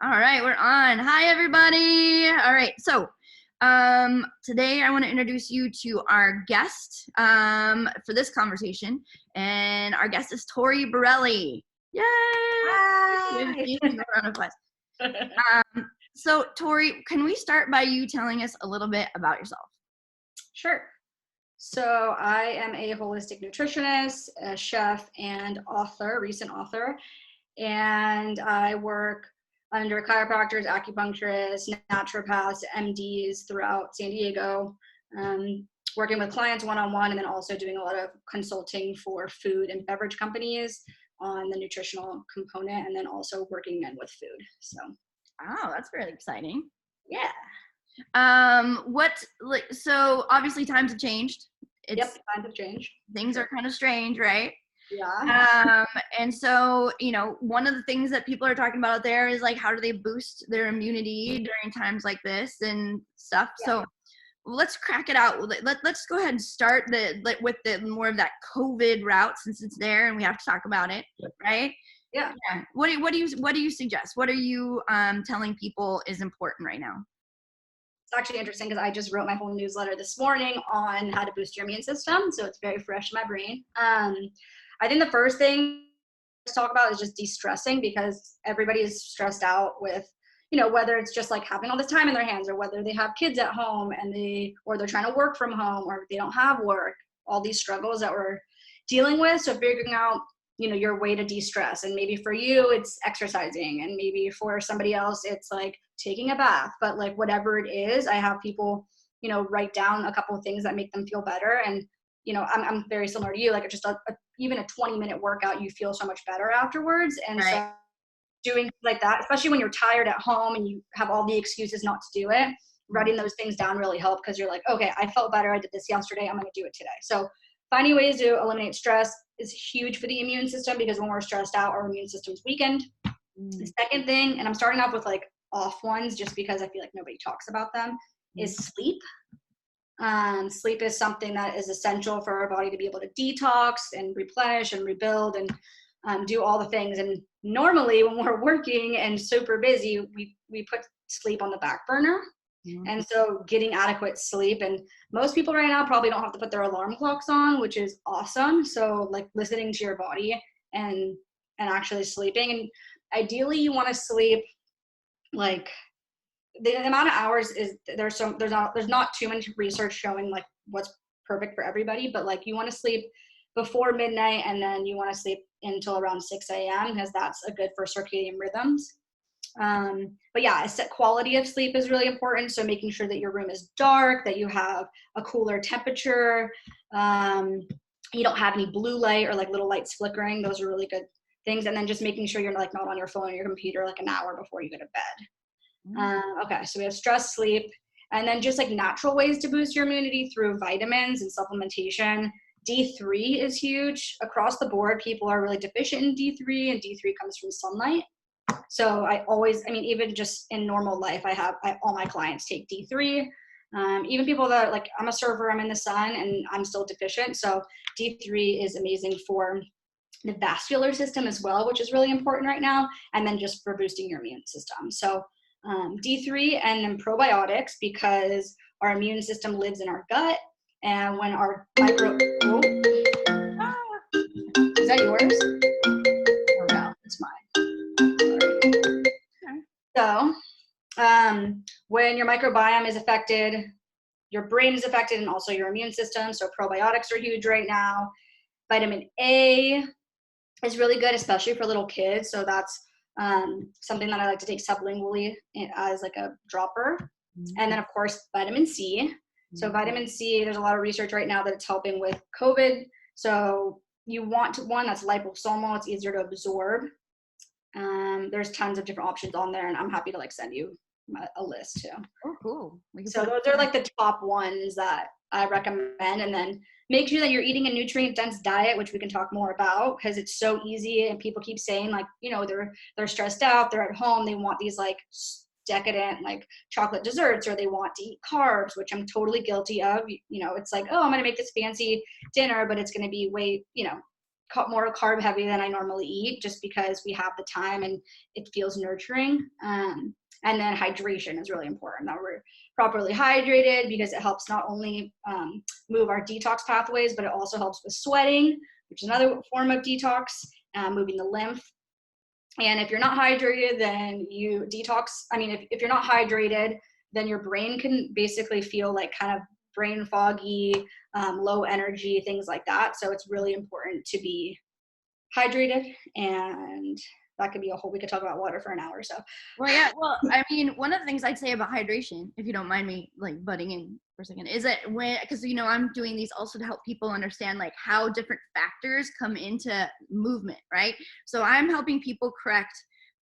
All right, we're on. Hi, everybody. All right, so today I want to introduce you to our guest for this conversation, and our guest is Torie Borrelli. Yay! Hi. Round of applause. So, Torie, can we start by you telling us a little bit about yourself? Sure. So I am a holistic nutritionist, a chef, and author, recent author, and I work under chiropractors, acupuncturists, naturopaths, MDs throughout San Diego, working with clients one-on-one, and then also doing a lot of consulting for food and beverage companies on the nutritional component, and then also working in with food. Oh, that's really exciting. Yeah. So obviously times have changed. Yep, times have changed. Things are kind of strange, right? Yeah. And so, one of the things that people are talking about out there is like, how do they boost their immunity during times like this and stuff? Yeah. So let's crack it out. Let's go ahead and start with the more of that COVID route, since it's there and we have to talk about it, right? Yeah. What do you suggest? What are you telling people is important right now? It's actually interesting because I just wrote my whole newsletter this morning on how to boost your immune system. So it's very fresh in my brain. I think the first thing to talk about is just de-stressing, because everybody is stressed out with, whether it's just like having all this time in their hands, or whether they have kids at home and they're trying to work from home, or they don't have work, all these struggles that we're dealing with. So figuring out, your way to de-stress. And maybe for you, it's exercising. And maybe for somebody else, it's like taking a bath. But like whatever it is, I have people, write down a couple of things that make them feel better. And, I'm very similar to you, like just even a 20-minute workout, you feel so much better afterwards. And right. So doing like that, especially when you're tired at home and you have all the excuses not to do it, writing those things down really help, because you're like, okay, I felt better. I did this yesterday. I'm going to do it today. So finding ways to eliminate stress is huge for the immune system, because when we're stressed out, our immune system's weakened. The second thing, and I'm starting off with like off ones just because I feel like nobody talks about them, is sleep. Sleep is something that is essential for our body to be able to detox and replenish and rebuild and do all the things. And normally when we're working and super busy, we put sleep on the back burner. And so getting adequate sleep, and most people right now probably don't have to put their alarm clocks on, which is awesome. So like listening to your body and actually sleeping. And ideally you want to sleep like the amount of hours is there's not too much research showing like what's perfect for everybody, but like you want to sleep before midnight, and then you want to sleep until around 6 a.m. because that's a good for circadian rhythms. But yeah, quality of sleep is really important. So making sure that your room is dark, that you have a cooler temperature, you don't have any blue light or like little lights flickering. Those are really good things. And then just making sure you're like not on your phone or your computer like an hour before you go to bed. Okay, so we have stress, sleep, and then just like natural ways to boost your immunity through vitamins and supplementation. D3 is huge across the board. People are really deficient in D3, and D3 comes from sunlight. So even just in normal life, all my clients take D3. Even people that like, I'm a server, I'm in the sun and I'm still deficient. So D3 is amazing for the vascular system as well, which is really important right now. And then just for boosting your immune system. So D3 and then probiotics, because our immune system lives in our gut. And when our is that yours? Oh no, it's mine. So when your microbiome is affected, your brain is affected, and also your immune system. So probiotics are huge right now. Vitamin A is really good, especially for little kids. So that's something that I like to take sublingually as like a dropper. And then of course, vitamin C. So vitamin C, there's a lot of research right now that it's helping with COVID. So you want one that's liposomal, it's easier to absorb. There's tons of different options on there, and I'm happy to like send you a list too. Oh, cool. So those are like the top ones that I recommend. And then make sure that you're eating a nutrient-dense diet, which we can talk more about, because it's so easy. And people keep saying like, they're stressed out, they're at home, they want these like decadent like chocolate desserts, or they want to eat carbs, which I'm totally guilty of. It's like, oh, I'm going to make this fancy dinner, but it's going to be way, more carb heavy than I normally eat, just because we have the time and it feels nurturing. And then hydration is really important, that we're properly hydrated, because it helps not only move our detox pathways, but it also helps with sweating, which is another form of detox, moving the lymph. And if you're not hydrated, then you detox. I mean, if you're not hydrated, then your brain can basically feel like kind of brain foggy, low energy, things like that. So it's really important to be hydrated, and that could be we could talk about water for an hour or so. Well, yeah. Well, I mean, one of the things I'd say about hydration, if you don't mind me like butting in for a second, is that because I'm doing these also to help people understand like how different factors come into movement, right? So I'm helping people correct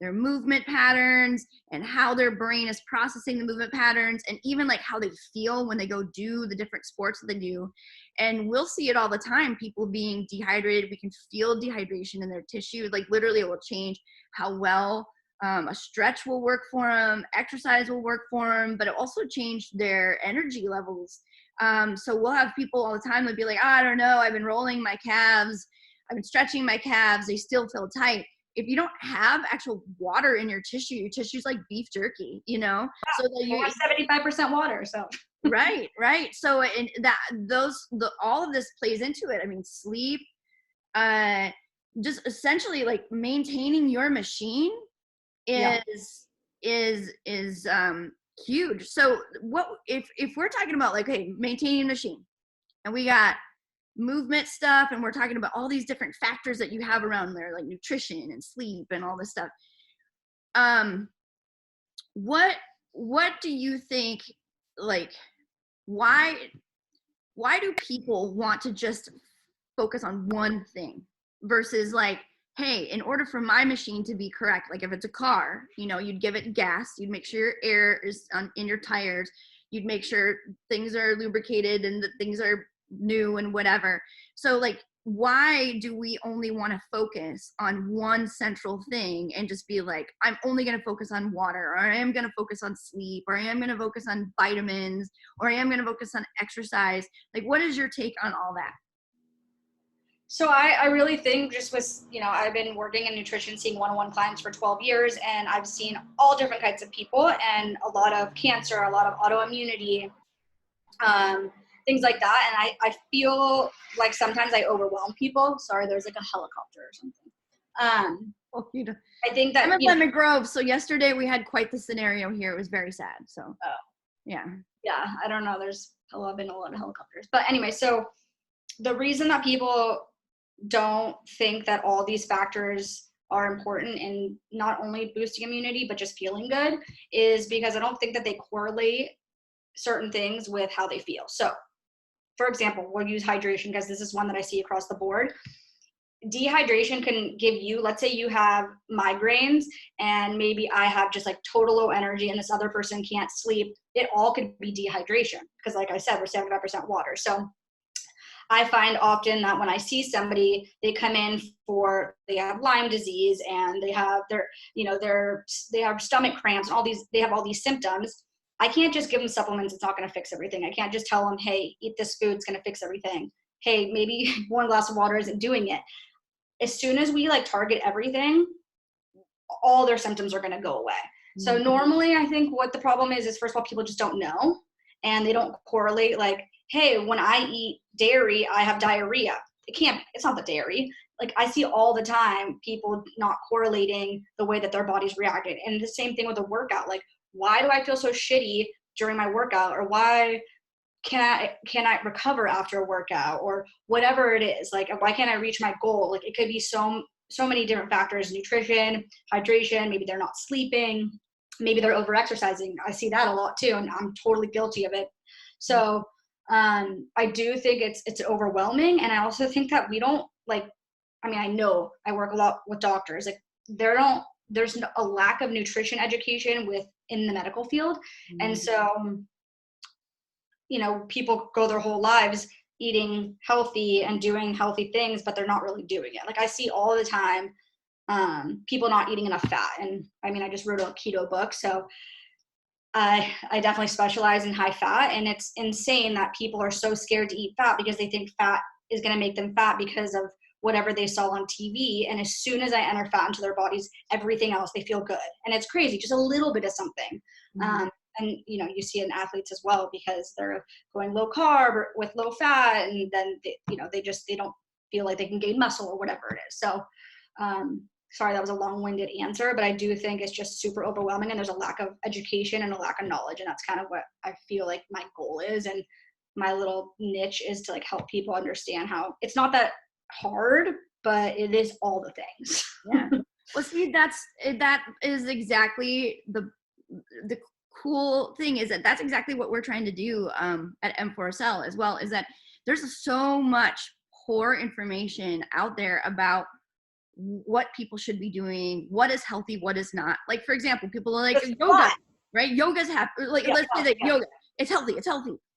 their movement patterns and how their brain is processing the movement patterns, and even like how they feel when they go do the different sports that they do. And we'll see it all the time, people being dehydrated. We can feel dehydration in their tissue. Like literally it will change how well a stretch will work for them, exercise will work for them, but it also changed their energy levels. So we'll have people all the time that be like, I don't know, I've been rolling my calves, I've been stretching my calves, they still feel tight. If you don't have actual water in your tissue's like beef jerky, so that you have 75% water. So right. So and all of this plays into it. I mean, sleep, just essentially like maintaining your machine is huge. So what if we're talking about like, hey, maintaining machine, and we got movement stuff, and we're talking about all these different factors that you have around there, like nutrition and sleep and all this stuff. What do you think, like, why do people want to just focus on one thing versus like, hey, in order for my machine to be correct, like if it's a car, you'd give it gas, you'd make sure your air is in your tires, you'd make sure things are lubricated and that things are new and whatever. So like, why do we only want to focus on one central thing and just be like, I'm only going to focus on water, or I am going to focus on sleep, or I am going to focus on vitamins, or I am going to focus on exercise? Like, what is your take on all that? So I really think just with, I've been working in nutrition, seeing one-on-one clients for 12 years, and I've seen all different kinds of people, and a lot of cancer, a lot of autoimmunity, things like that. And I feel like sometimes I overwhelm people. Sorry, there's like a helicopter or something. I think that I'm in Lemon Grove, so yesterday we had quite the scenario here. It was very sad. So yeah, I don't know. There's been a lot of helicopters, but anyway, so the reason that people don't think that all these factors are important in not only boosting immunity but just feeling good is because I don't think that they correlate certain things with how they feel. So for example, we'll use hydration because this is one that I see across the board. Dehydration can give you, let's say you have migraines and maybe I have just like total low energy and this other person can't sleep. It all could be dehydration because like I said, we're 75% water. So I find often that when I see somebody, they come in they have Lyme disease and they have they have stomach cramps and they have all these symptoms. I can't just give them supplements. It's not going to fix everything. I can't just tell them, hey, eat this food. It's going to fix everything. Hey, maybe one glass of water isn't doing it. As soon as we like target everything, all their symptoms are going to go away. Mm-hmm. So normally I think what the problem is first of all, people just don't know and they don't correlate like, hey, when I eat dairy, I have diarrhea. It's not the dairy. Like I see all the time people not correlating the way that their body's reacting. And the same thing with a workout. Like, why do I feel so shitty during my workout? Or why can I recover after a workout or whatever it is? Like, why can't I reach my goal? Like it could be so many different factors, nutrition, hydration, maybe they're not sleeping, maybe they're over exercising. I see that a lot too. And I'm totally guilty of it. So I do think it's overwhelming. And I also think that we don't I know I work a lot with doctors. Like there's a lack of nutrition education in the medical field. Mm-hmm. And so, people go their whole lives eating healthy and doing healthy things, but they're not really doing it. Like I see all the time, people not eating enough fat. And I just wrote a keto book. So I definitely specialize in high fat, and it's insane that people are so scared to eat fat because they think fat is going to make them fat because of whatever they saw on TV. And as soon as I enter fat into their bodies, everything else, they feel good. And it's crazy, just a little bit of something. And, you know, you see it in athletes as well, because they're going low carb or with low fat, and then, they, you know, they don't feel like they can gain muscle or whatever it is. So, sorry, that was a long-winded answer, but I do think it's just super overwhelming, and there's a lack of education and a lack of knowledge. And that's kind of what I feel like my goal is. And my little niche is to like help people understand how it's not that hard, but it is all the things. Yeah. Well, see, that is exactly the cool thing, is that that's exactly what we're trying to do at M4SL as well, is that there's so much poor information out there about what people should be doing, what is healthy, what is not. Like, for example, people are like, yoga, right? Yoga's happy. Like, let's say that yoga, it's healthy.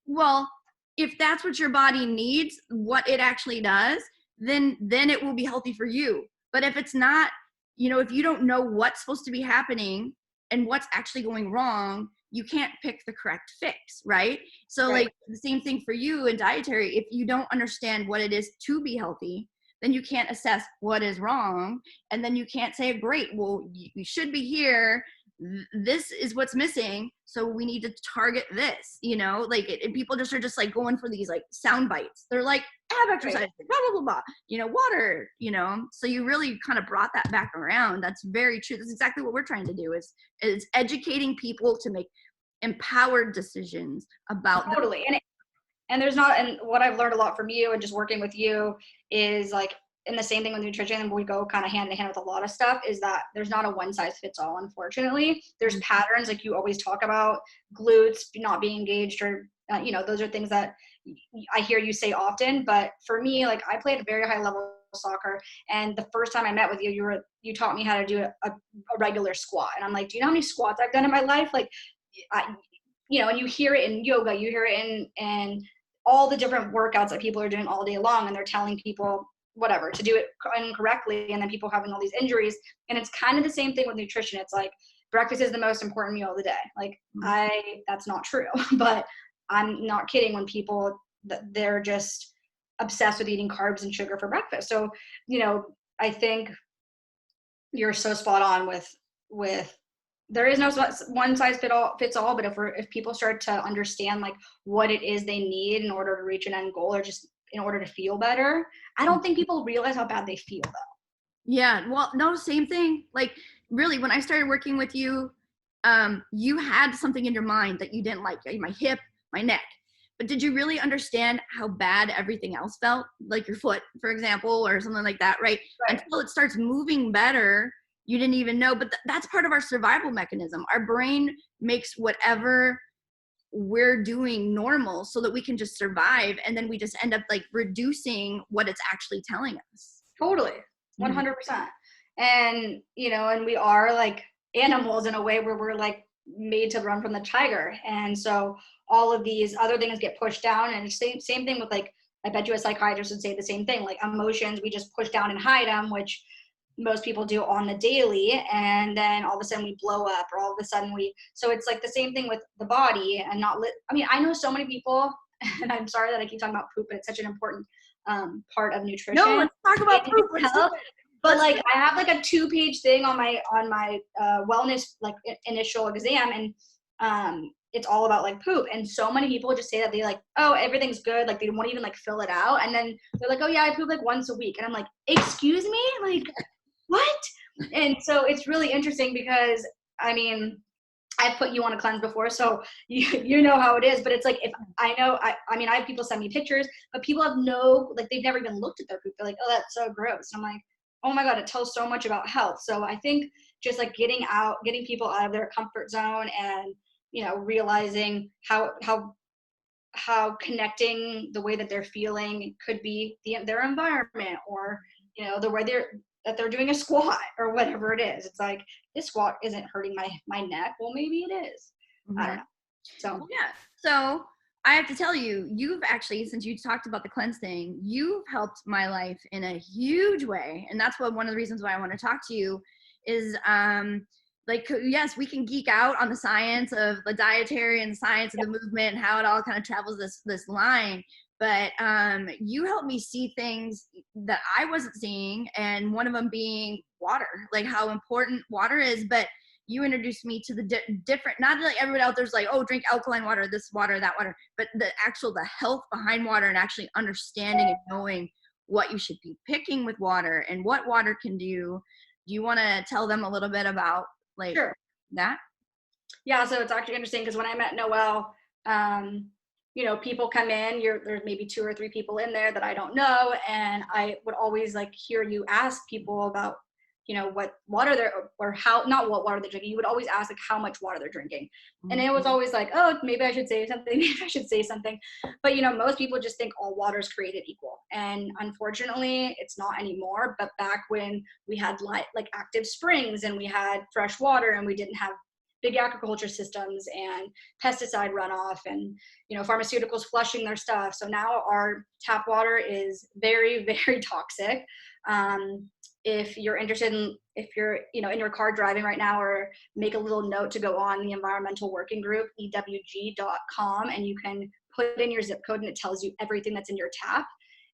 Well, if that's what your body needs, what it actually does, then it will be healthy for you. But if it's not, you know, if you don't know what's supposed to be happening and what's actually going wrong, you can't pick the correct fix, right? So like the same thing for you in dietary. If you don't understand what it is to be healthy, then you can't assess what is wrong. And then you can't say, great, well, you should be here. This is what's missing. So we need to target this, you know, like and people just are just like going for these like sound bites. They're like, have exercise, blah, blah, blah, blah, you know, water, you know. So you really kind of brought that back around. That's very true. That's exactly what we're trying to do, is educating people to make empowered decisions about totally. And there's not, and what I've learned a lot from you and just working with you is like, and the same thing with nutrition, and we go kind of hand in hand with a lot of stuff, is that there's not a one size fits all, unfortunately. There's patterns, like you always talk about, glutes not being engaged, or you know, those are things that I hear you say often. But for me, like, I played a very high level soccer, and the first time I met with you, you taught me how to do a regular squat, and I'm like, do you know how many squats I've done in my life? Like, you know, and you hear it in yoga, you hear it in all the different workouts that people are doing all day long, and they're telling people whatever to do it incorrectly, and then people having all these injuries. And it's kind of the same thing with nutrition. It's like, breakfast is the most important meal of the day. Like, that's not true, but I'm not kidding when people, they're just obsessed with eating carbs and sugar for breakfast. So, you know, I think you're so spot on with there is no one size fits all, but if people start to understand like what it is they need in order to reach an end goal, or just in order to feel better, I don't think people realize how bad they feel though. Yeah, well, no, same thing. Like, really, when I started working with you, you had something in your mind that you didn't like, my hip, my neck. But did you really understand how bad everything else felt? Like your foot, for example, or something like that, right? Until it starts moving better, you didn't even know. But that's part of our survival mechanism. Our brain makes whatever we're doing normal so that we can just survive. And then we just end up like reducing what it's actually telling us. Totally. 100%. And, you know, and we are like animals in a way where we're like made to run from the tiger. And so all of these other things get pushed down. And same thing with like, I bet you a psychiatrist would say the same thing, like emotions, we just push down and hide them, which most people do on the daily. And then all of a sudden we blow up, or all of a sudden so it's like the same thing with the body. And I mean, I know so many people, and I'm sorry that I keep talking about poop, but it's such an important part of nutrition. No, let's talk about poop. But like, I have like a 2-page thing on my wellness like initial exam, and it's all about like poop. And so many people just say that they like, oh, everything's good, like they won't even like fill it out, and then they're like, oh yeah, I poop like once a week, and I'm like, excuse me, like what? And so it's really interesting, because I mean, I've put you on a cleanse before, so you know how it is. But it's like, if I know, I mean, I have people send me pictures, but people have like, they've never even looked at their poop. They're like, oh, that's so gross. And I'm like, oh my God, it tells so much about health. So I think just like getting people out of their comfort zone, and, you know, realizing how connecting the way that they're feeling could be their environment, or, you know, the way that they're doing a squat or whatever it is. It's like, this squat isn't hurting my neck. Well, maybe it is. I don't know. So yeah. So I have to tell you, you've actually, since you talked about the cleanse thing, you've helped my life in a huge way. And that's one of the reasons why I want to talk to you is, like, yes, we can geek out on the science of the dietary and the science of the movement and how it all kind of travels this line. but you helped me see things that I wasn't seeing, and one of them being water, like how important water is. But you introduced me to the different, not like everybody out there's like, oh, drink alkaline water, this water, that water, but the health behind water, and actually understanding and knowing what you should be picking with water and what water can do. Do you want to tell them a little bit about like Sure. that? Yeah, so it's actually interesting because when I met Noel, you know, people come in, there's maybe 2 or 3 people in there that I don't know, and I would always like hear you ask people about, you know, what water they're, or how, not what water they're drinking. You would always ask like how much water they're drinking. And it was always like, oh, maybe I should say something, maybe I should say something. But you know, most people just think all water is created equal. And unfortunately, it's not anymore. But back when we had like active springs and we had fresh water and we didn't have big agriculture systems and pesticide runoff and, you know, pharmaceuticals flushing their stuff. So now our tap water is very, very toxic. If you're interested in, if you're, you know, in your car driving right now, or make a little note to go on the environmental working group, ewg.com, and you can put in your zip code and it tells you everything that's in your tap.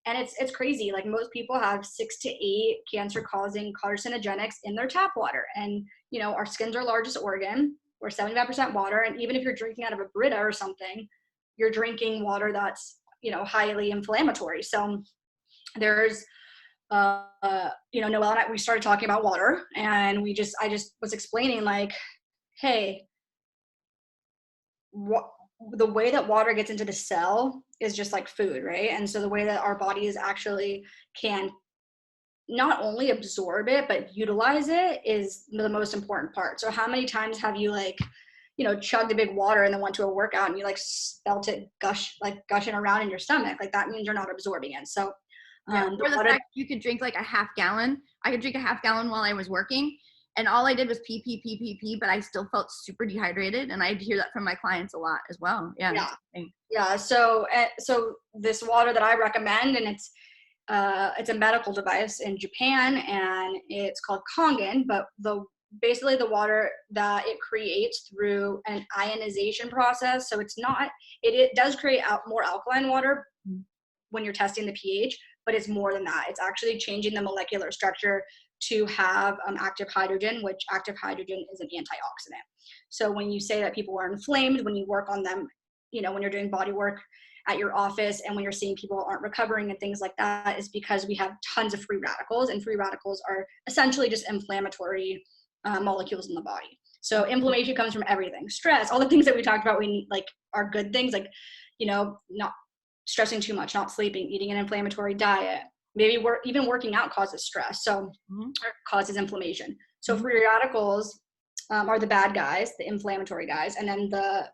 And it's crazy. Like most people have 6 to 8 cancer causing carcinogenics in their tap water. And, you know, our skin's our largest organ. We're 75% water. And even if you're drinking out of a Brita or something, you're drinking water that's, you know, highly inflammatory. So there's, you know, Noel and I, we started talking about water, and I just was explaining like, hey, the way that water gets into the cell is just like food, right? And so the way that our bodies actually can not only absorb it, but utilize it is the most important part. So how many times have you like, you know, chugged a big water and then went to a workout and you like felt it gushing around in your stomach? Like that means you're not absorbing it. So or the fact you could drink like a half gallon. I could drink a half gallon while I was working, and all I did was pee, but I still felt super dehydrated. And I hear that from my clients a lot as well. Yeah. So this water that I recommend, and it's a medical device in Japan, and it's called Kangen. But basically the water that it creates through an ionization process. So it's not, it does create more alkaline water when you're testing the pH, but it's more than that. It's actually changing the molecular structure to have active hydrogen, which active hydrogen is an antioxidant. So when you say that people are inflamed, when you work on them, you know, when you're doing body work at your office, and when you're seeing people aren't recovering and things like that, is because we have tons of free radicals, and free radicals are essentially just inflammatory molecules in the body. So inflammation comes from everything. Stress, all the things that we talked about, we need, like, are good things, like, you know, not stressing too much, not sleeping, eating an inflammatory diet. Maybe even working out causes stress, so causes inflammation. So free radicals are the bad guys, the inflammatory guys, and then the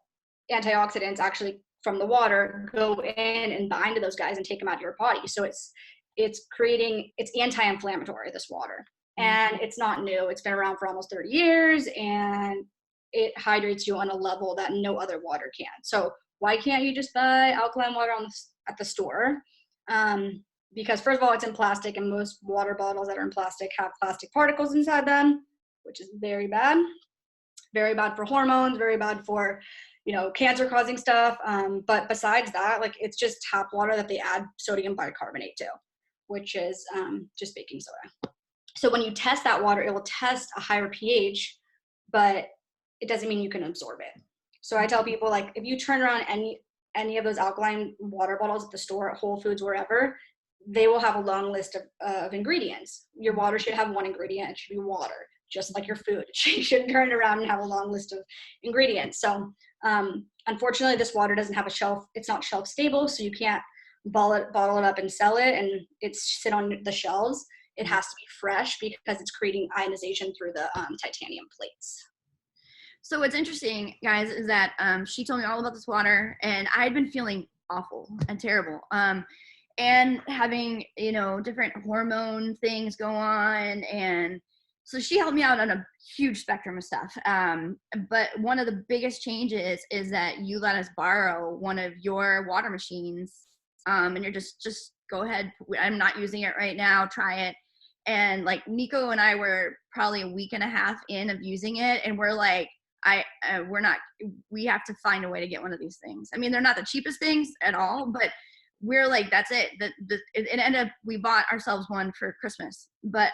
antioxidants actually from the water go in and bind to those guys and take them out of your body. So it's anti-inflammatory, this water. And it's not new. It's been around for almost 30 years, and it hydrates you on a level that no other water can. So why can't you just buy alkaline water at the store? Because first of all, it's in plastic, and most water bottles that are in plastic have plastic particles inside them, which is very bad for hormones, very bad for, you know, cancer causing stuff. But besides that, like, it's just tap water that they add sodium bicarbonate to, which is just baking soda. So when you test that water, it will test a higher pH, but it doesn't mean you can absorb it. So I tell people, like, if you turn around any of those alkaline water bottles at the store, at Whole Foods, wherever, they will have a long list of ingredients. Your water should have one ingredient. It should be water, just like your food. You shouldn't turn it around and have a long list of ingredients. So unfortunately, this water doesn't have a shelf. It's not shelf stable, so you can't bottle it up and sell it and it's sit on the shelves. It has to be fresh because it's creating ionization through the titanium plates. So what's interesting, guys, is that she told me all about this water, and I'd been feeling awful and terrible. And having, you know, different hormone things go on. And so she helped me out on a huge spectrum of stuff. But one of the biggest changes is that you let us borrow one of your water machines. And you're just go ahead. I'm not using it right now. Try it. And like Nico and I were probably a week and a half in of using it. And we're like, we have to find a way to get one of these things. I mean, they're not the cheapest things at all, but we're like, that's it. It ended up, we bought ourselves one for Christmas, but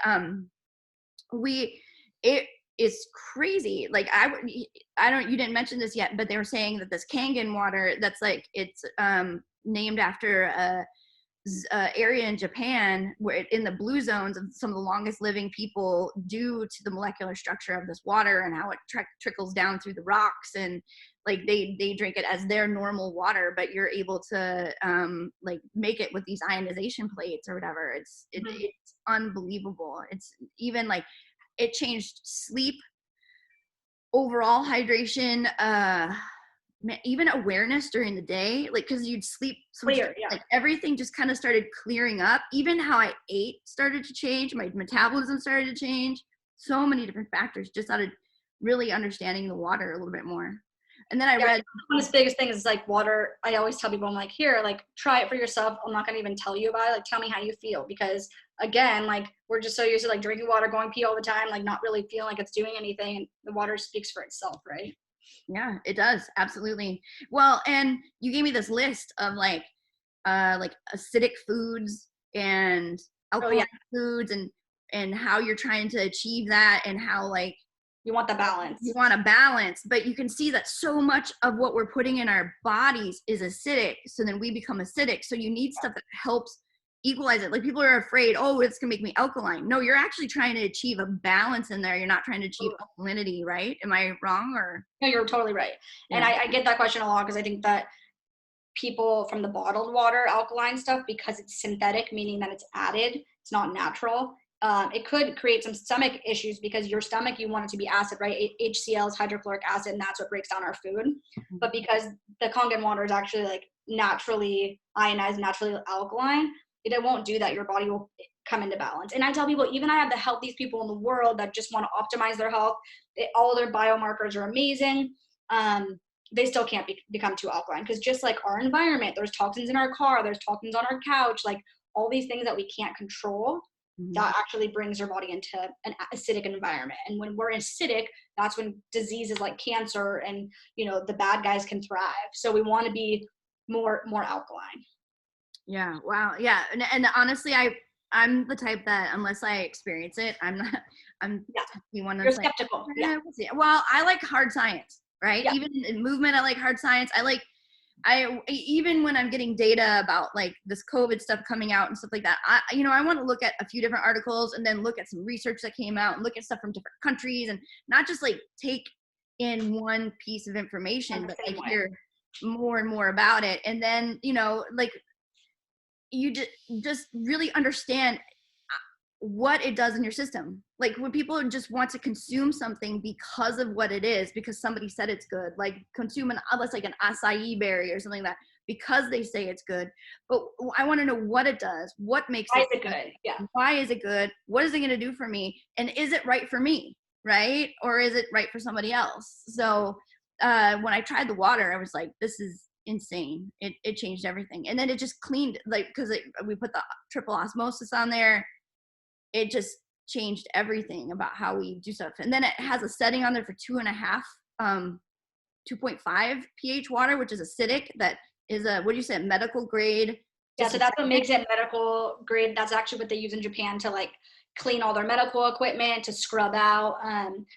it is crazy. Like you didn't mention this yet, but they were saying that this Kangen water, that's like, it's named after a area in Japan where in the blue zones of some of the longest living people, due to the molecular structure of this water and how it trickles down through the rocks, and like they drink it as their normal water, but you're able to like make it with these ionization plates or whatever. It's unbelievable. It's even like, it changed sleep, overall hydration, even awareness during the day, like, because you'd sleep so much, like everything just kind of started clearing up. Even how I ate started to change. My metabolism started to change. So many different factors just out of really understanding the water a little bit more. And then I read one of the biggest things is like water. I always tell people, I'm like, here, like, try it for yourself. I'm not going to even tell you about it. Like, tell me how you feel, because again, like, we're just so used to like drinking water, going pee all the time, like not really feeling like it's doing anything. And the water speaks for itself, right? Yeah, it does. Absolutely. Well, and you gave me this list of like acidic foods and alkaline foods, and how you're trying to achieve that, and how like you want the balance. You want a balance, but you can see that so much of what we're putting in our bodies is acidic. So then we become acidic. So you need stuff that helps equalize it. Like, people are afraid, oh, it's gonna make me alkaline. No, you're actually trying to achieve a balance in there. You're not trying to achieve alkalinity, right? Am I wrong? Or no, you're totally right. Yeah. And I get that question a lot, because I think that people from the bottled water alkaline stuff, because it's synthetic, meaning that it's added, it's not natural, it could create some stomach issues, because your stomach, you want it to be acid, right? HCl is hydrochloric acid, and that's what breaks down our food. Mm-hmm. But because the Kangen water is actually like naturally ionized, naturally alkaline, it won't do that. Your body will come into balance. And I tell people, even I have the healthiest people in the world that just want to optimize their health. All their biomarkers are amazing. They still can't become too alkaline, because just like our environment, there's toxins in our car, there's toxins on our couch, like all these things that we can't control, that actually brings your body into an acidic environment. And when we're acidic, that's when diseases like cancer and, you know, the bad guys can thrive. So we want to be more alkaline. Yeah. Wow. Yeah. And honestly, I'm the type that unless I experience it, I'm the one that's You're skeptical. Like, well, I like hard science, right? Yeah. Even in movement, I like hard science. I even when I'm getting data about like this COVID stuff coming out and stuff like that, I want to look at a few different articles and then look at some research that came out and look at stuff from different countries, and not just like take in one piece of information, but like hear more and more about it. And then, like, you just really understand what it does in your system. Like, when people just want to consume something because of what it is, because somebody said it's good, like consume like an acai berry or something like that, because they say it's good. But I want to know what it does, what makes it good. Yeah. Why is it good? What is it going to do for me? And is it right for me? Right? Or is it right for somebody else? So when I tried the water, I was like, this is insane. It changed everything. And then it just cleaned, like, because we put the triple osmosis on there. It just changed everything about how we do stuff. And then it has a setting on there for 2.5 pH water, which is acidic. That is what do you say, medical grade? Yeah, so that's what makes it medical grade. That's actually what they use in Japan to like clean all their medical equipment, to scrub out.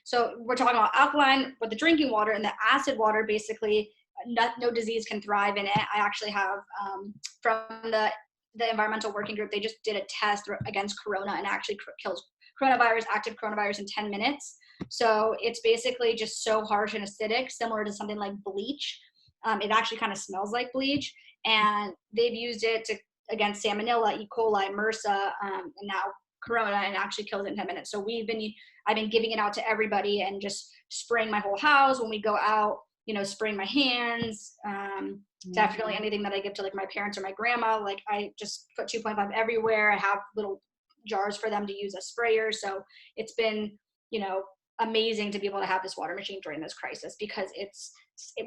So we're talking about alkaline with the drinking water, and the acid water, basically no disease can thrive in it. I actually have from the environmental working group, they just did a test against corona, and actually kills active coronavirus in 10 minutes. So it's basically just so harsh and acidic, similar to something like bleach. It actually kind of smells like bleach, and they've used it against salmonella, E. coli, MRSA, and now corona, and actually kills it in 10 minutes. So I've been giving it out to everybody, and just spraying my whole house when we go out, spraying my hands. Definitely anything that I give to like my parents or my grandma, like I just put 2.5 everywhere. I have little jars for them to use as sprayers. So it's been, amazing to be able to have this water machine during this crisis, because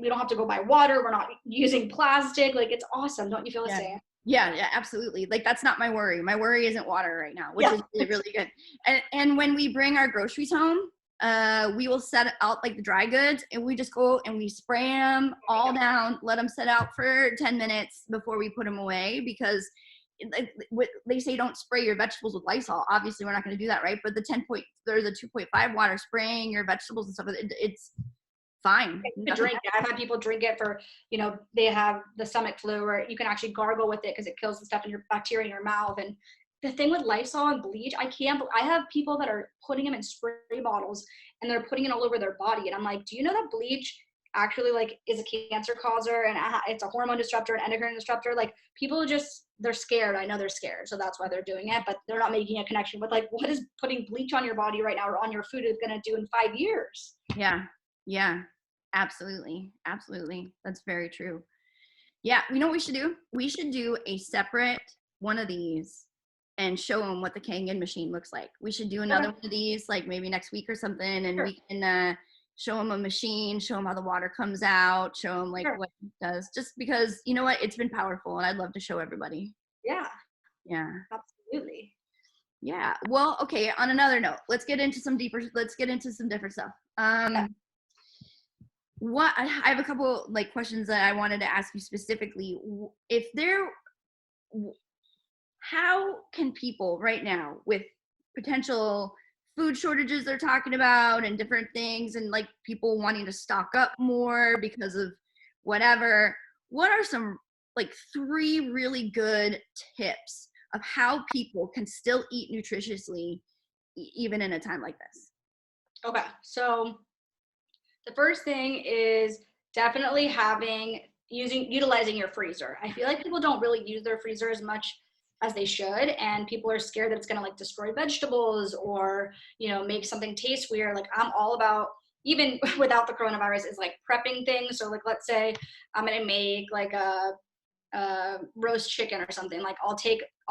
we don't have to go buy water. We're not using plastic. Like, it's awesome. Don't you feel the same? Yeah, absolutely. Like, that's not my worry. My worry isn't water right now, which is really, really good. And when we bring our groceries home, we will set out like the dry goods, and we just go and we spray them all down, let them sit out for 10 minutes before we put them away, because they say don't spray your vegetables with Lysol. Obviously we're not going to do that, right? But there's a 2.5 water spraying your vegetables and stuff, it's fine. Drink it. I've had people drink it for, they have the stomach flu, or you can actually gargle with it because it kills the stuff in your bacteria in your mouth. And the thing with Lysol and bleach, I have people that are putting them in spray bottles and they're putting it all over their body. And I'm like, do you know that bleach actually like is a cancer causer, and it's a hormone disruptor, an endocrine disruptor? Like, people they're scared. I know they're scared, so that's why they're doing it, but they're not making a connection with like, what is putting bleach on your body right now or on your food is going to do in 5 years? Yeah, absolutely. That's very true. Yeah, you know what we should do? We should do a separate one of these and show them what the Kangen machine looks like. We should do another one of these, like maybe next week or something, and we can show them a machine, show them how the water comes out, show them like what it does. Just because, you know what, it's been powerful, and I'd love to show everybody. Yeah, absolutely. Yeah. Well, okay. On another note, let's get into some different stuff. What I have a couple like questions that I wanted to ask you specifically. How can people right now, with potential food shortages they're talking about and different things, and like people wanting to stock up more because of whatever, what are some like 3 really good tips of how people can still eat nutritiously even in a time like this? Okay, so the first thing is definitely utilizing your freezer. I feel like people don't really use their freezer as much as they should, and people are scared that it's going to like destroy vegetables or make something taste weird. Like, I'm all about, even without the coronavirus, is like prepping things. So like, let's say I'm going to make like a roast chicken or something. Like, I'll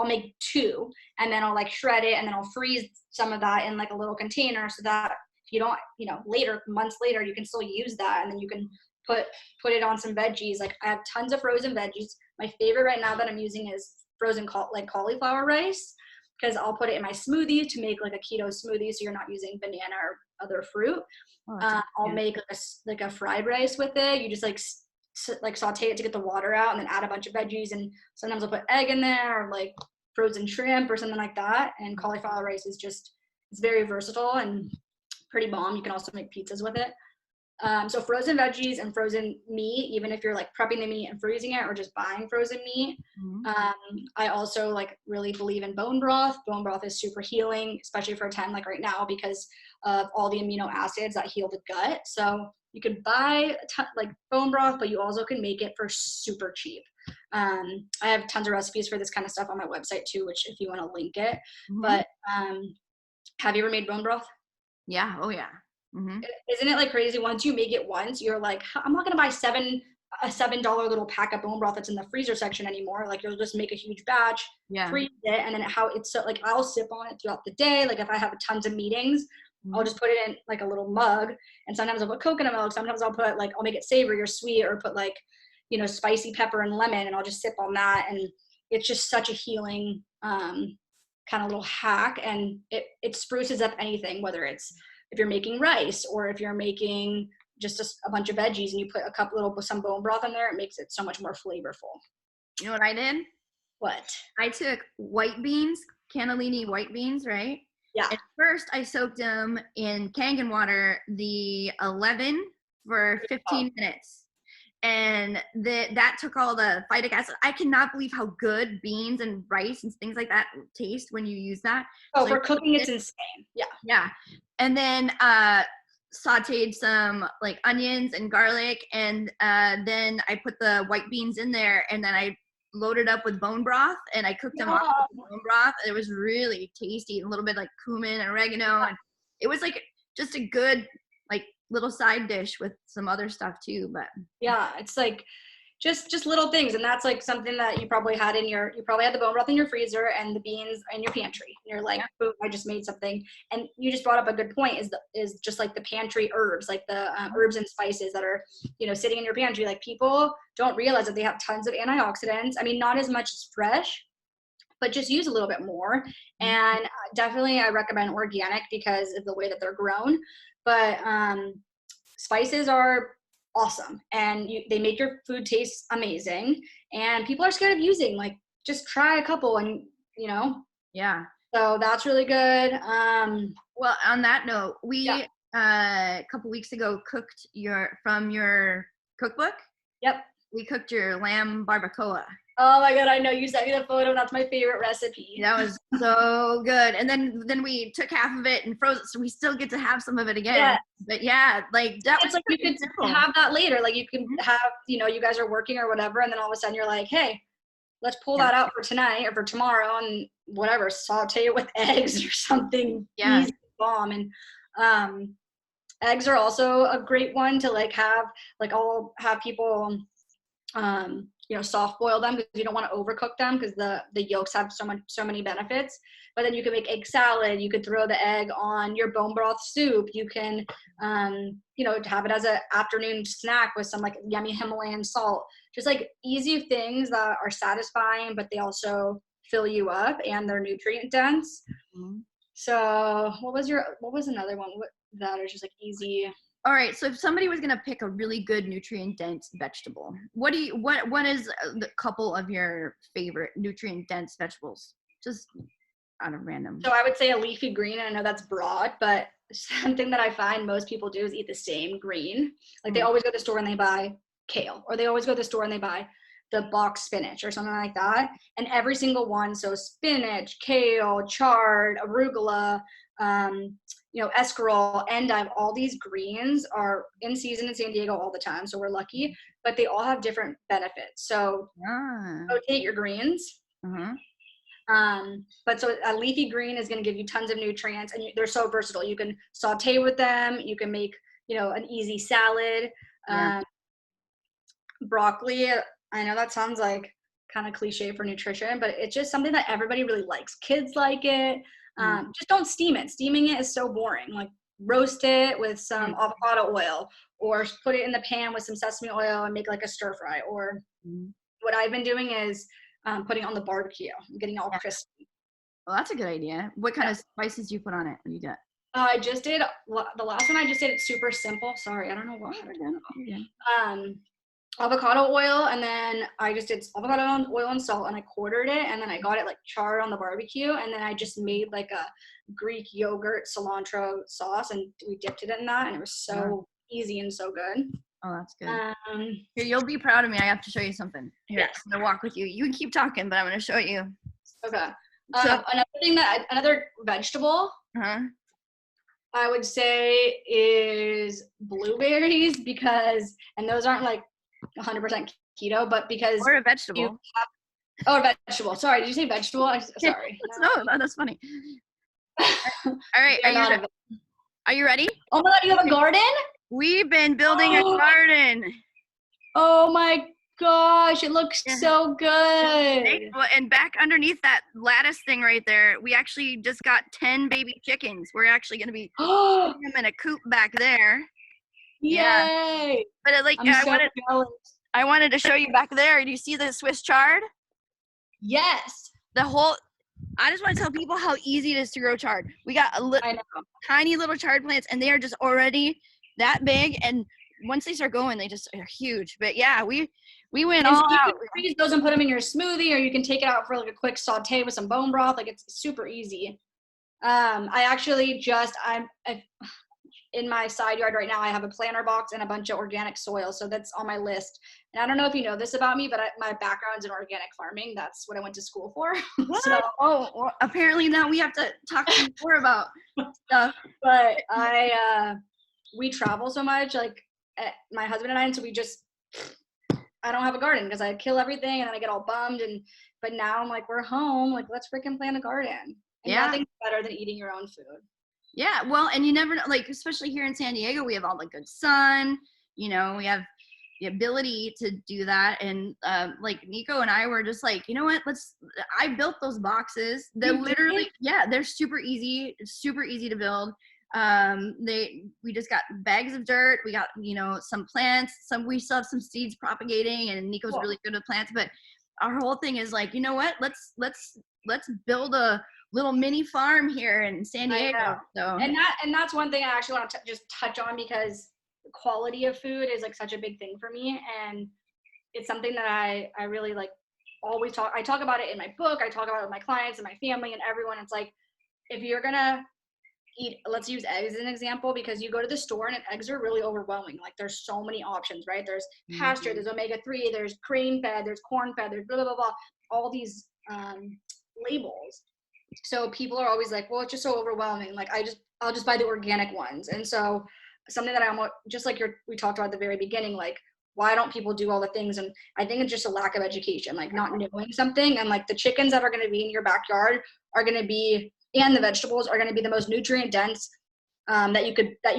make 2, and then I'll like shred it, and then I'll freeze some of that in like a little container, so that if you don't, later, months later, you can still use that, and then you can put it on some veggies. Like, I have tons of frozen veggies. My favorite right now that I'm using is frozen cauliflower rice, because I'll put it in my smoothie to make like a keto smoothie, so you're not using banana or other fruit. I'll make like a fried rice with it. You just like saute it to get the water out, and then add a bunch of veggies, and sometimes I'll put egg in there, or like frozen shrimp or something like that. And cauliflower rice is it's very versatile and pretty bomb. You can also make pizzas with it. So frozen veggies and frozen meat, even if you're like prepping the meat and freezing it, or just buying frozen meat. I also like really believe in bone broth. Bone broth is super healing, especially for a time like right now, because of all the amino acids that heal the gut. So you could buy like bone broth, but you also can make it for super cheap. I have tons of recipes for this kind of stuff on my website too, which if you want to link it. But have you ever made bone broth? Yeah. Oh yeah. Isn't it like crazy? Once you make it once, you're like, I'm not gonna buy a $7 little pack of bone broth that's in the freezer section anymore. Like, you'll just make a huge batch, freeze it, and then it's so like, I'll sip on it throughout the day. Like, if I have tons of meetings, I'll just put it in like a little mug, and sometimes I'll put coconut milk, sometimes I'll make it savory or sweet, or put like spicy pepper and lemon, and I'll just sip on that. And it's just such a healing kind of little hack, and it spruces up anything, whether it's if you're making rice, or if you're making just a bunch of veggies and you put some bone broth in there, it makes it so much more flavorful. You know what I did? What? I took white beans, cannellini white beans, right? Yeah. At first, I soaked them in Kangen water, the 11 for 15 minutes. And that took all the phytic acid. I cannot believe how good beans and rice and things like that taste when you use that. Oh, so for cooking, it's insane. Yeah. Yeah. And then sauteed some like onions and garlic, and then I put the white beans in there, and then I loaded up with bone broth, and I cooked them up with bone broth. It was really tasty, a little bit like cumin and oregano, and it was like just a good like little side dish with some other stuff too. But yeah, it's like just little things. And that's like something that you probably had you probably had the bone broth in your freezer and the beans in your pantry. And you're like, boom, I just made something. And you just brought up a good point, is just like the pantry herbs, like the herbs and spices that are, sitting in your pantry. Like, people don't realize that they have tons of antioxidants. I mean, not as much as fresh, but just use a little bit more. And definitely I recommend organic because of the way that they're grown. But spices are awesome, and they make your food taste amazing, and people are scared of using, like, just try a couple and, you know. Yeah. So that's really good. Well, on that note, Yeah. we a couple weeks ago cooked from your cookbook. Yep. We cooked your lamb barbacoa. Oh my God, I know, you sent me the photo. That's my favorite recipe. That was so good. And then we took half of it and froze it, so we still get to have some of it again. Yeah. But yeah, like that was It's like you could simple. have that later. Like you can have, you guys are working or whatever, and then all of a sudden you're like, hey, let's pull that out for tonight or for tomorrow and whatever, saute it with eggs or something easy bomb. And eggs are also a great one to like have, like I'll have people soft boil them because you don't want to overcook them because the yolks have so many benefits. But then you can make egg salad, you could throw the egg on your bone broth soup, you can have it as an afternoon snack with some like yummy Himalayan salt. Just like easy things that are satisfying, but they also fill you up and they're nutrient dense. Mm-hmm. So what was another one that is just like easy? All right, so if somebody was gonna pick a really good nutrient dense vegetable, what is the couple of your favorite nutrient dense vegetables? Just out of random. So I would say a leafy green. I know that's broad, but something that I find most people do is eat the same green. Like they always go to the store and they buy kale, or they always go to the store and they buy the box spinach or something like that. And every single one, so spinach, kale, chard, arugula, escarole, endive, all these greens are in season in San Diego all the time, so we're lucky, but they all have different benefits. So rotate your greens. But so a leafy green is going to give you tons of nutrients, and they're so versatile. You can saute with them, you can make an easy salad. Broccoli, I know that sounds like kind of cliche for nutrition, but it's just something that everybody really likes. Kids like it. Just don't steam it. Steaming it is so boring. Like roast it with some avocado oil, or put it in the pan with some sesame oil and make like a stir fry. Or what I've been doing is putting it on the barbecue, getting all crispy. Well, that's a good idea. What kind of spices do you put on it when you do it? I just did the last one. I just did it super simple. Sorry, I don't know what. Avocado oil, and then I just did avocado oil and salt, and I quartered it, and then I got it like charred on the barbecue, and then I just made like a Greek yogurt cilantro sauce, and we dipped it in that, and it was so easy and so good. Oh, that's good. Here, you'll be proud of me. I have to show you something. Here, I'm gonna walk with you. You can keep talking, but I'm gonna show you. Okay. So another vegetable I would say is blueberries, and those aren't like 100% keto, but because or a vegetable. A vegetable. Sorry, did you say vegetable? Sorry. No, that's funny. All right, are you ready? Oh my God, you have a garden? We've been building a garden. Oh my gosh, it looks so good. And back underneath that lattice thing right there, we actually just got 10 baby chickens. We're actually going to be putting them in a coop back there. Yay! But I wanted to show you back there. Do you see the Swiss chard? Yes. I just want to tell people how easy it is to grow chard. We got tiny little chard plants, and they are just already that big. And once they start going, they just are huge. But yeah, we went all out. You can freeze those and put them in your smoothie, or you can take it out for like a quick saute with some bone broth. Like it's super easy. I actually in my side yard right now, I have a planter box and a bunch of organic soil. So that's on my list. And I don't know if you know this about me, but my background's in organic farming. That's what I went to school for. Well, apparently now we have to talk to you more about stuff. But we travel so much, like my husband and I, and so I don't have a garden because I kill everything and then I get all bummed. But now I'm like, we're home. Like, let's freaking plant a garden. And nothing's better than eating your own food. Yeah, well, and you never know, like, especially here in San Diego, we have all the good sun, we have the ability to do that. And like Nico and I were just like, you know what, I built those boxes. They're literally, they're super easy to build. We just got bags of dirt. We got, some plants, we still have some seeds propagating, and Nico's really good with plants. But our whole thing is like, you know what, let's build a little mini farm here in San I know. Diego. So And that's one thing I actually want to just touch on, because the quality of food is like such a big thing for me, and it's something that I really like always I talk about it in my book, I talk about it with my clients and my family and everyone. It's like, if you're gonna eat, let's use eggs as an example, because you go to the store and eggs are really overwhelming. Like, there's so many options, right? There's pasture, there's omega-3, there's cream fed, there's corn fed, there's blah blah blah, blah, all these labels. So people are always like, well, it's just so overwhelming, like I'll just buy the organic ones. And so something that I'm just like we talked about at the very beginning, like, why don't people do all the things? And I think it's just a lack of education, like not knowing something. And like, the chickens that are going to be in your backyard are going to be, and the vegetables are going to be the most nutrient dense that you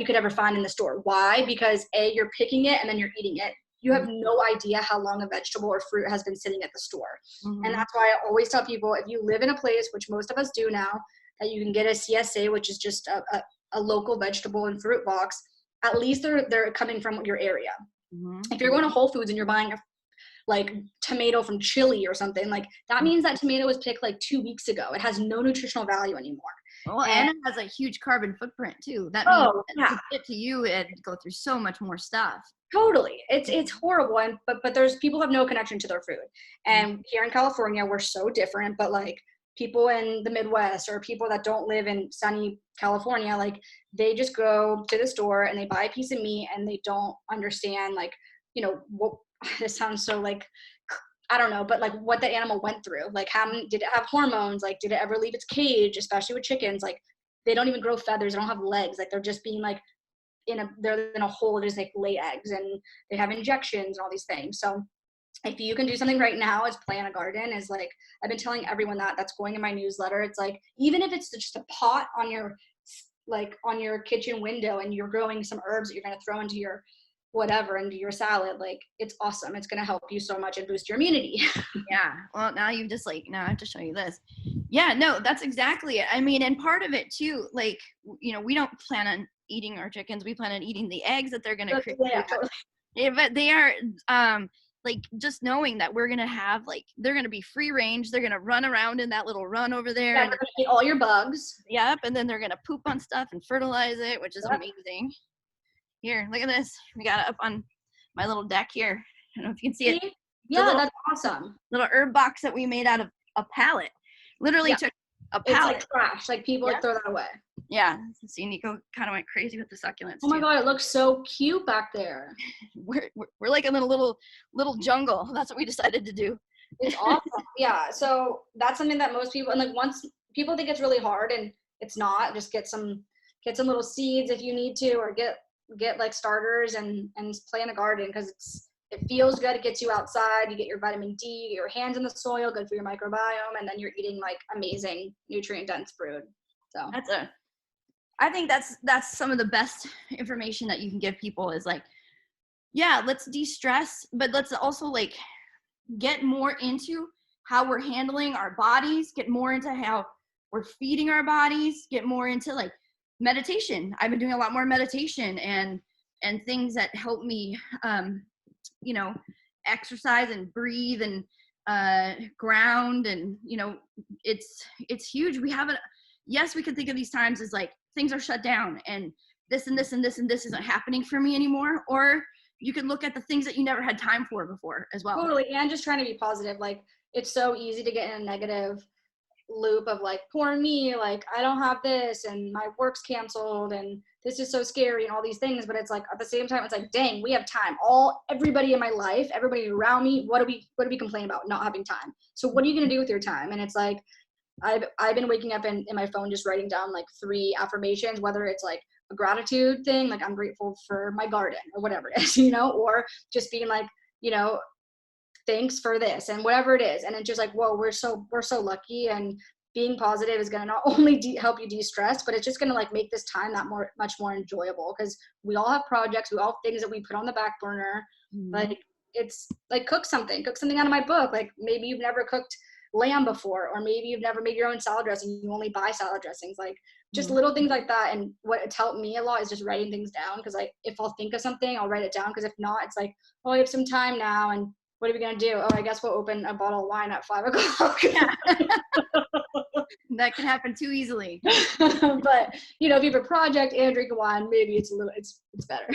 could ever find in the store. Why? Because you're picking it and then you're eating it. You have no idea how long a vegetable or fruit has been sitting at the store. And that's why I always tell people, if you live in a place, which most of us do now, that you can get a CSA, which is just a local vegetable and fruit box, at least they're coming from your area. If you're going to Whole Foods and you're buying a like tomato from Chile or something, like that means that tomato was picked like 2 weeks ago. It has no nutritional value anymore. Well, and it has a huge carbon footprint too. That means to get to you, it go through so much more stuff. Totally. It's horrible. And but there's people have no connection to their food. And here in California, we're so different, but like people in the Midwest or people that don't live in sunny California, like they just go to the store and they buy a piece of meat and they don't understand, like, you know, what this sounds so like, I don't know, but like what the animal went through, like how many, did it have hormones? Like, did it ever leave its cage? Especially with chickens, like they don't even grow feathers. They don't have legs. Like they're just being like they're in a hole, just like lay eggs, and they have injections and all these things. So if you can do something right now is plant a garden. Is like, I've been telling everyone that's going in my newsletter. It's like, even if it's just a pot on your kitchen window and you're growing some herbs that you're going to throw into your whatever, into your salad, like it's awesome. It's going to help you so much and boost your immunity. Yeah. Well, now I have to show you this. Yeah, no, that's exactly it. I mean, and part of it too, like, you know, we don't plan on eating our chickens. We plan on eating the eggs that they're going to create. Yeah, but they are, like, just knowing that we're going to have, like, they're going to be free range. They're going to run around in that little run over there. Yeah, they're going to eat all your bugs. Yep. And then they're going to poop on stuff and fertilize it, which is amazing. Here, look at this. We got it up on my little deck here. I don't know if you can see it. Yeah, that's awesome. Little herb box that we made out of a pallet. Literally took a pallet. It's like trash. Like people throw that away. Yeah. See, Nico kind of went crazy with the succulents. Oh my God, it looks so cute back there. We're like in a little jungle. That's what we decided to do. It's awesome. Yeah. So that's something that most people, and like once people think it's really hard, and it's not. Just get some little seeds if you need to, or get like starters and plant a garden, because it feels good. It gets you outside. You get your vitamin D, you get your hands in the soil, good for your microbiome, and then you're eating like amazing nutrient dense food. So I think that's some of the best information that you can give people is like, yeah, let's de-stress, but let's also like get more into how we're handling our bodies, get more into how we're feeding our bodies, get more into like meditation. I've been doing a lot more meditation and things that help me, you know, exercise and breathe and ground. And, you know, it's huge. Yes, we could think of these times as like things are shut down and this and this and this and this isn't happening for me anymore. Or you can look at the things that you never had time for before as well. Totally. And just trying to be positive. Like, it's so easy to get in a negative loop of like, poor me, like I don't have this and my work's canceled and this is so scary and all these things. But it's like, at the same time, it's like, dang, we have time. Everybody in my life, everybody around me, what do we complain about? Not having time. So what are you going to do with your time? And it's like, I've been waking up in my phone, just writing down like 3 affirmations, whether it's like a gratitude thing, like I'm grateful for my garden or whatever it is, you know, or just being like, you know, thanks for this and whatever it is. And it's just like, whoa, we're so lucky. And being positive is going to not only help you de-stress, but it's just going to like make this time much more enjoyable, because we all have projects, we all have things that we put on the back burner. Like, it's like cook something out of my book. Like, maybe you've never cooked lamb before, or maybe you've never made your own salad dressing, you only buy salad dressings, like just little things like that. And what it's helped me a lot is just writing things down, because like if I'll think of something, I'll write it down, because if not, it's like, oh, I have some time now, and what are we gonna do? Oh, I guess we'll open a bottle of wine at 5 o'clock. That can happen too easily. But you know, if you have a project and drink wine, maybe it's better.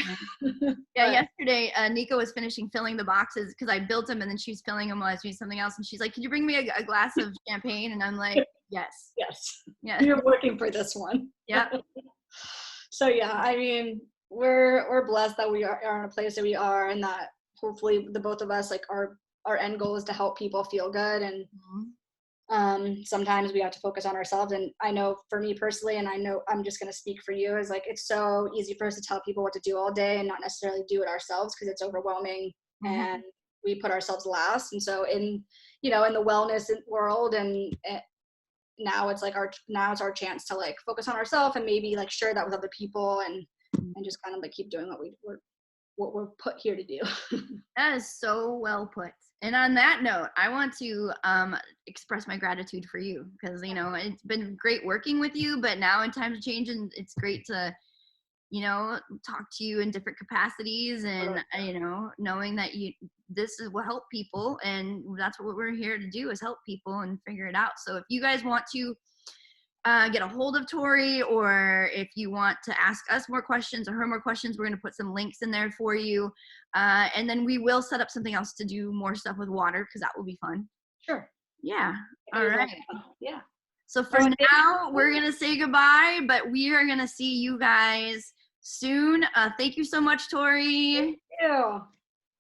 Yeah, yesterday Nico was finishing filling the boxes because I built them and then she was filling them while I was doing something else, and she's like, "Can you bring me a glass of champagne?" And I'm like, "Yes, Yes, yeah, you're working for this one. yeah." So yeah, I mean, we're blessed that we are in a place that we are, and that hopefully the both of us, like, our end goal is to help people feel good. And sometimes we have to focus on ourselves. And I know for me personally, and I know I'm just going to speak for you, is like, it's so easy for us to tell people what to do all day and not necessarily do it ourselves because it's overwhelming, and we put ourselves last. And so in the wellness world, and now it's like it's our chance to like focus on ourselves and maybe like share that with other people, and just kind of like keep doing what we're put here to do. That is so well put. And on that note, I want to express my gratitude for you because, it's been great working with you, but now in times of change, and it's great to, talk to you in different capacities, and, knowing that this will help people, and that's what we're here to do, is help people and figure it out. So if you guys want to get a hold of Torie, or if you want to ask us more questions or her more questions, we're going to put some links in there for you. And then we will set up something else to do more stuff with water, because that will be fun. Sure. Yeah. All right. Yeah. So for now, we're going to say goodbye, but we are going to see you guys soon. Thank you so much, Torie. Thank you.